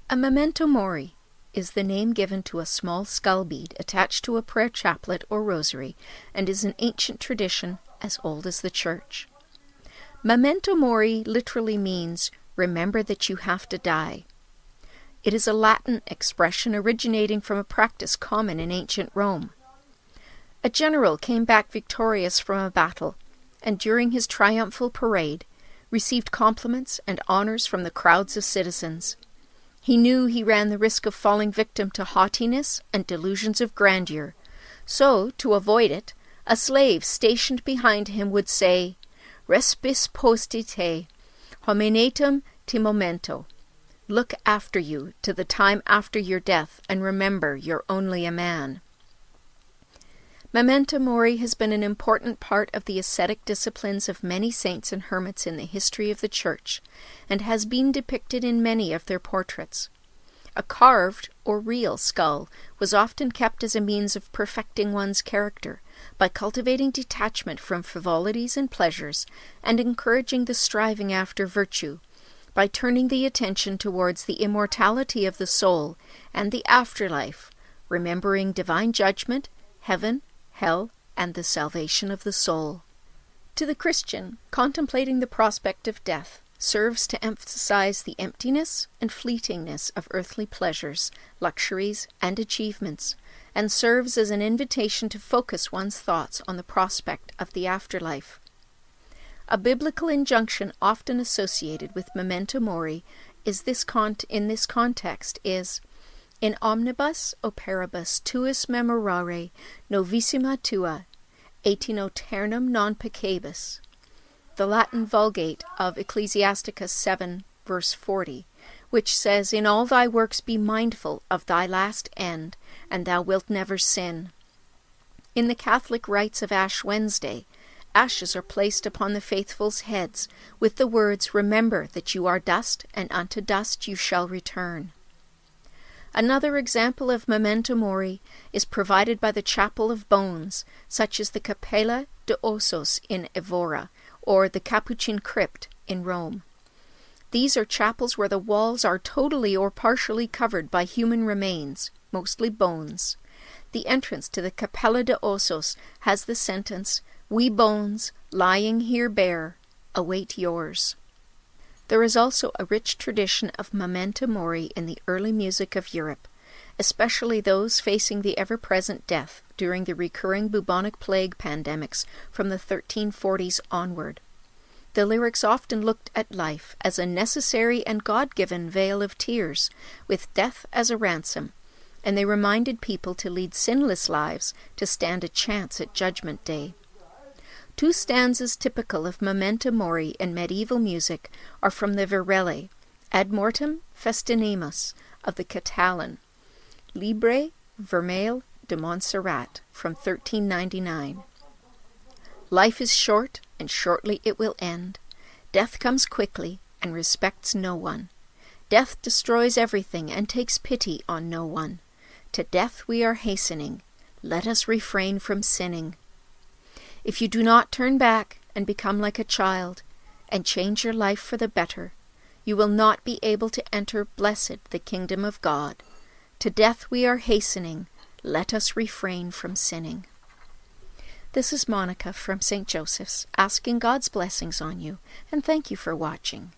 A memento mori is the name given to a small skull bead attached to a prayer chaplet or rosary, and is an ancient tradition as old as the Church. Memento mori literally means, remember that you have to die. It is a Latin expression originating from a practice common in ancient Rome. A general came back victorious from a battle, and during his triumphal parade, received compliments and honors from the crowds of citizens. He knew he ran the risk of falling victim to haughtiness and delusions of grandeur, so, to avoid it, a slave stationed behind him would say, "Respis posti te, hominatum te momento." Look after you to the time after your death, and remember you're only a man. Memento Mori has been an important part of the ascetic disciplines of many saints and hermits in the history of the Church, and has been depicted in many of their portraits. A carved or real skull was often kept as a means of perfecting one's character, by cultivating detachment from frivolities and pleasures, and encouraging the striving after virtue, by turning the attention towards the immortality of the soul and the afterlife, remembering divine judgment, heaven, hell, and the salvation of the soul. To the Christian, contemplating the prospect of death serves to emphasize the emptiness and fleetingness of earthly pleasures, luxuries, and achievements, and serves as an invitation to focus one's thoughts on the prospect of the afterlife. A biblical injunction often associated with memento mori in this context is, "In omnibus operibus tuus memorare novissima tua, et in aeternum non peccabis," the Latin Vulgate of Ecclesiasticus 7, verse 40, which says, "In all thy works be mindful of thy last end, and thou wilt never sin." In the Catholic rites of Ash Wednesday, ashes are placed upon the faithful's heads, with the words, "Remember that you are dust, and unto dust you shall return." Another example of memento mori is provided by the Chapel of Bones, such as the Cappella de Ossos in Evora, or the Capuchin Crypt in Rome. These are chapels where the walls are totally or partially covered by human remains, mostly bones. The entrance to the Cappella de Ossos has the sentence, "We bones, lying here bare, await yours." There is also a rich tradition of memento mori in the early music of Europe, especially those facing the ever-present death during the recurring bubonic plague pandemics from the 1340s onward. The lyrics often looked at life as a necessary and God-given vale of tears, with death as a ransom, and they reminded people to lead sinless lives to stand a chance at Judgment Day. Two stanzas typical of memento mori in medieval music are from the Virelai, Ad mortem festinimus, of the Catalan, Libre Vermeil de Montserrat, from 1399. "Life is short, and shortly it will end. Death comes quickly, and respects no one. Death destroys everything, and takes pity on no one. To death we are hastening. Let us refrain from sinning. If you do not turn back and become like a child, and change your life for the better, you will not be able to enter blessed the kingdom of God. To death we are hastening. Let us refrain from sinning." This is Monica from St. Joseph's, asking God's blessings on you, and thank you for watching.